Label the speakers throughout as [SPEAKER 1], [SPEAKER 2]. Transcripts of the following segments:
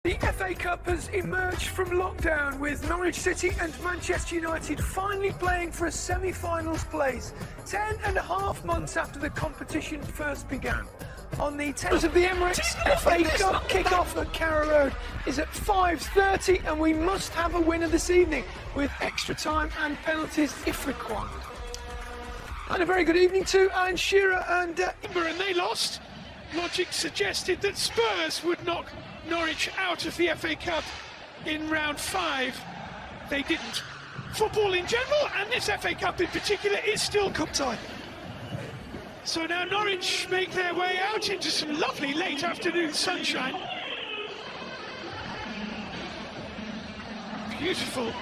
[SPEAKER 1] The FA Cup has emerged from lockdown with Norwich City and Manchester United finally playing for a semi-finals place 10.5 months after the competition first began. On the 10th of the Emirates, FA Cup kick-off at Carrow Road is at 5:30 and we must have a winner this evening with extra time and penalties if required. And a very good evening to Alan Shearer and
[SPEAKER 2] they lost. Logic suggested that Spurs would knock Norwich out of the FA Cup in round 5. They didn't. Football in general, and this FA Cup in particular, is still cup time. So now Norwich make their way out into some lovely late afternoon sunshine. Beautiful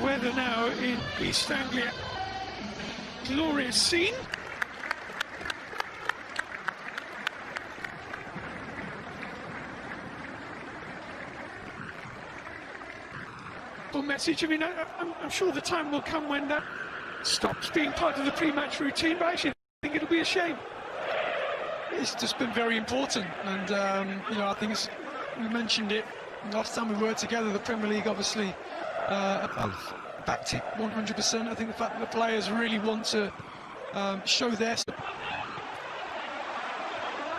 [SPEAKER 2] weather now in East Anglia. Glorious scene. Message. I mean, I'm sure the time will come when that stops being part of the pre-match routine, but actually I think it'll be a shame.
[SPEAKER 3] It's just been very important, and you know, I think we mentioned it last time we were together. The Premier League obviously backed it 100%. I think the fact that the players really want to show their.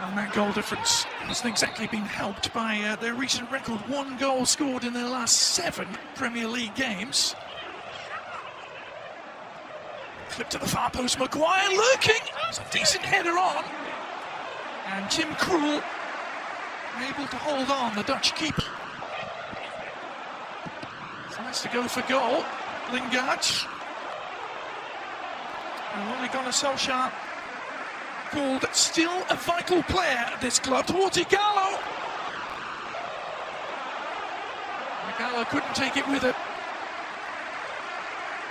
[SPEAKER 4] And that goal difference hasn't exactly been helped by their recent record. 1 goal scored in their last 7 Premier League games. Flip to the far post, Maguire lurking. It's a decent header on. And Tim Krul able to hold on, the Dutch keeper. Tries to go for goal. Lingard. And only Gunnar Solskjaer called still a vital player at this club towards Igalo. Igalo couldn't take it with it.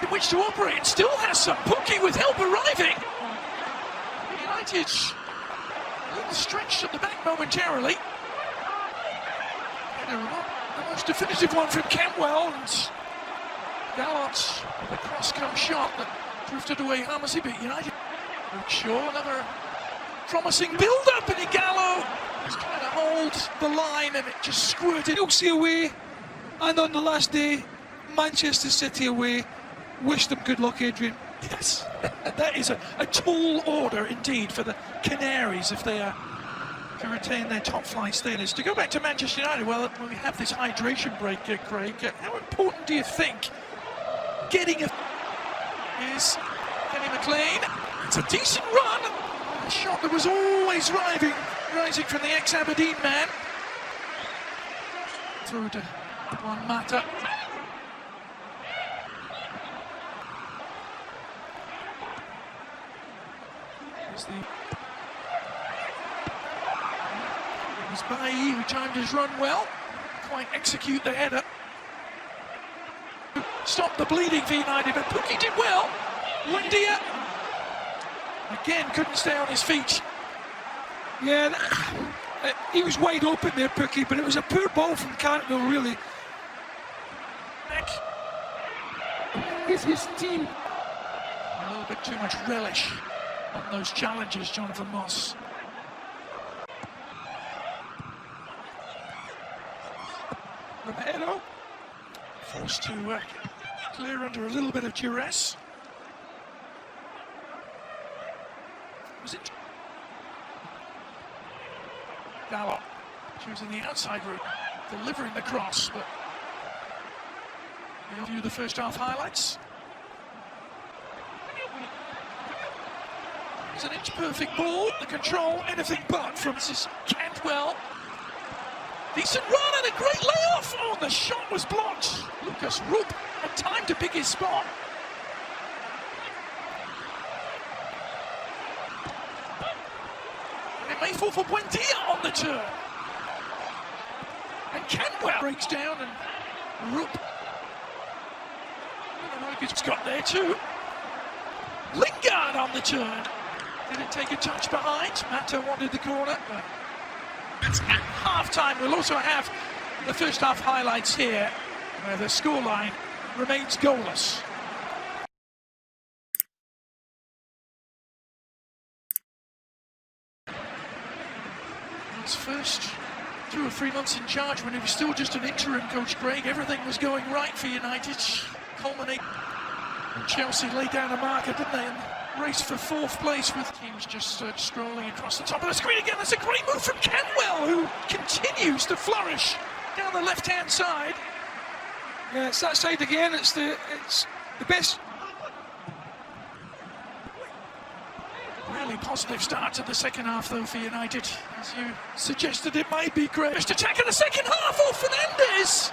[SPEAKER 4] In which to operate, still has some. Pukki with help arriving. United a little stretched at the back momentarily. And the most definitive one from Cantwell, and Gallot with a cross-come shot that drifted away harmlessly, but United Shaw, another promising build-up, and Igalo is trying to hold the line, and it just squirted.
[SPEAKER 1] Chelsea away, and on the last day, Manchester City away. Wish them good luck, Adrian.
[SPEAKER 4] Yes, that is a tall order indeed for the Canaries if they are to retain their top-flight status. To go back to Manchester United, well, when we have this hydration break, Craig, how important do you think getting is Kenny McLean? It's a decent run. A shot that was always rising from the ex-Aberdeen man. Through to Juan Mata. It was Bailly who timed his run well. Quite execute the header. Stop the bleeding for United, but Pukki did well. Wendia again couldn't stay on his feet.
[SPEAKER 1] Yeah, he was wide open there, Pukki, but it was a poor ball from Cantwell, really.
[SPEAKER 4] Is his team a little bit too much relish on those challenges, Jonathan Moss? Romero forced to clear under a little bit of duress. Was it Dalot choosing the outside route, delivering the cross, but we'll view the first half highlights. It's an inch-perfect ball, the control, anything but from Mrs. Cantwell. Decent run and a great layoff! Oh, the shot was blocked. Lucas Rupp had time to pick his spot. And it may fall for Buendia on the turn. And Cantwell breaks down, and Rupp. It's got there too. Lingard on the turn. Did it take a touch behind? Mata wanted the corner. It's at half-time. We'll also have the first half highlights here, where the scoreline remains goalless. His first 2 or 3 months in charge when he was still just an interim coach, Craig. Everything was going right for United. Culminate. And Chelsea laid down a marker, didn't they? And race for 4th place with teams just strolling across the top of the screen again. That's a great move from Cantwell, who continues to flourish down the left-hand side.
[SPEAKER 3] Yeah, it's that side again. It's the best.
[SPEAKER 4] Really positive start to the second half, though, for United. As you suggested, it might be great. First attack in the second half. Oh, Fernandes!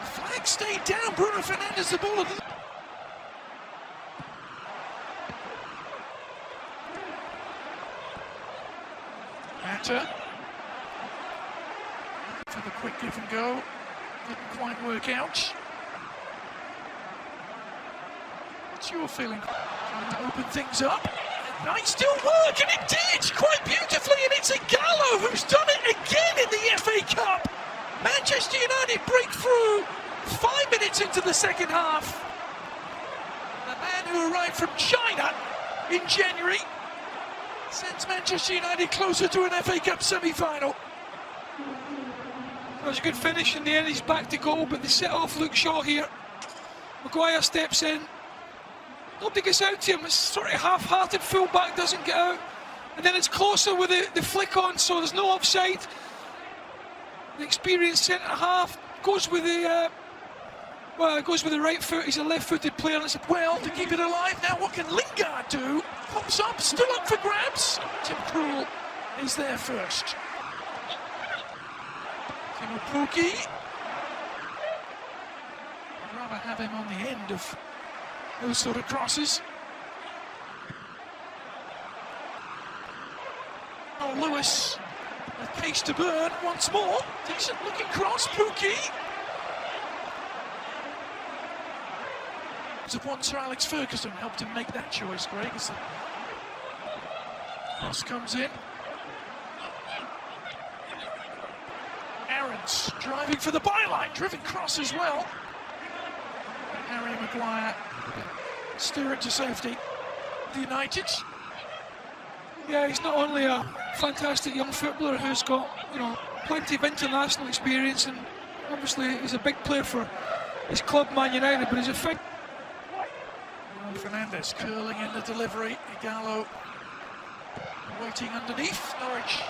[SPEAKER 4] The flag stayed down. Bruno Fernandes, the ball. Mata. For the quick give and go. Didn't quite work out. What's your feeling? Trying to open things up. It might still work, and it did quite beautifully, and it's Gallo who's done it again in the FA Cup. Manchester United break through 5 minutes into the second half. The man who arrived from China in January sends Manchester United closer to an FA Cup semi-final.
[SPEAKER 3] It was a good finish in the end. He's back to goal, but they set off Luke Shaw here. Maguire steps in. Nobody gets out to him. It's sort of half-hearted. Full-back doesn't get out, and then it's closer with the flick on, so there's no offside. The experienced centre half goes with the goes with the right foot. He's a left-footed player, and it's well to keep it alive. Now, what can Lingard do? Pops up, still up for grabs. Tim Krul is there first. Timo Pukki. I'd rather have him on the end of those sort of crosses. Oh, Lewis with pace to burn once more. Decent looking cross, Pukki. Of one Sir Alex Ferguson helped him make that choice, Greg, as the cross comes in. Aarons driving for the byline, driven cross as well. Harry Maguire steer it to safety. The United. Yeah, he's not only a fantastic young footballer who's got, plenty of international experience, and obviously he's a big player for his club, Man United, but he's a fit.
[SPEAKER 4] Fernandes curling in the delivery. Gallo waiting underneath. Norwich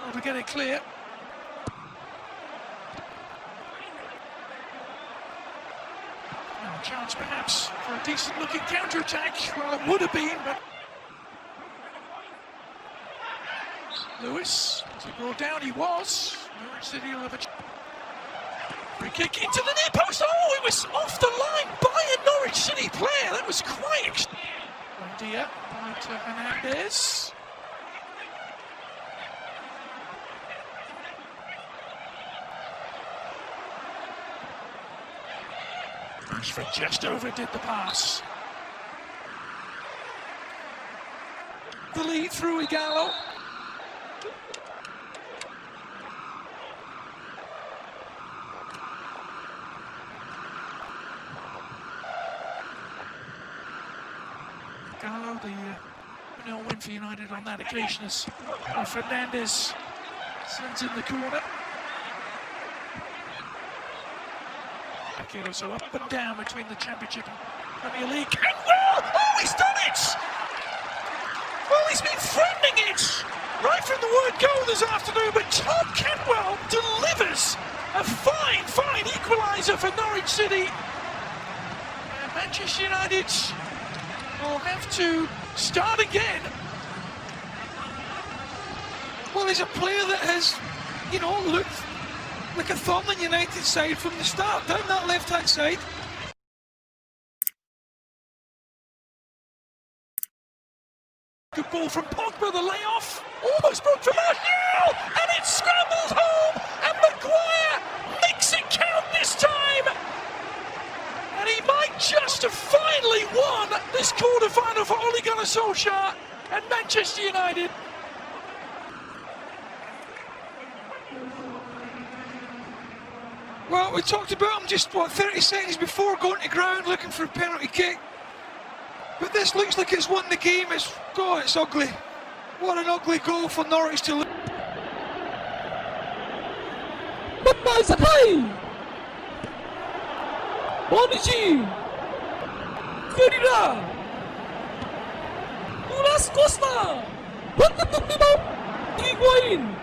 [SPEAKER 4] able to get it clear. A chance perhaps for a decent looking counter-attack. Well, it would have been, but Lewis, as he brought down, he was. Norwich City will have a free kick into the near post. Oh, it was off the line by a Norwich City player. That was quite idea by Hernandez. Rashford just overdid the pass. The lead through Gallo. Gallo, the 1-0 win for United on that occasion as Fernandes sends in the corner. So up and down between the Championship and Premier League. Cantwell! Oh, he's done it! Well, he's been threatening it right from the word go this afternoon, but Tom Cantwell delivers a fine equaliser for Norwich City. And Manchester United will have to start again.
[SPEAKER 3] Well, he's a player that has, looked like a thorn on United side from the start, down that left-hand side.
[SPEAKER 4] Good ball from Pogba, the layoff. Almost broke for Martial, and it's scrambled home, and Maguire makes it count this time. And he might just have finally won this quarter-final for Ole Gunnar Solskjaer and Manchester United.
[SPEAKER 3] Well, we talked about him just, 30 seconds before going to ground looking for a penalty kick. But this looks like it's won the game. It's ugly. What an ugly goal for Norwich to lose.
[SPEAKER 5] 마사카이 머니지 그리라 우라스 코스타 반대쪽리도 이과인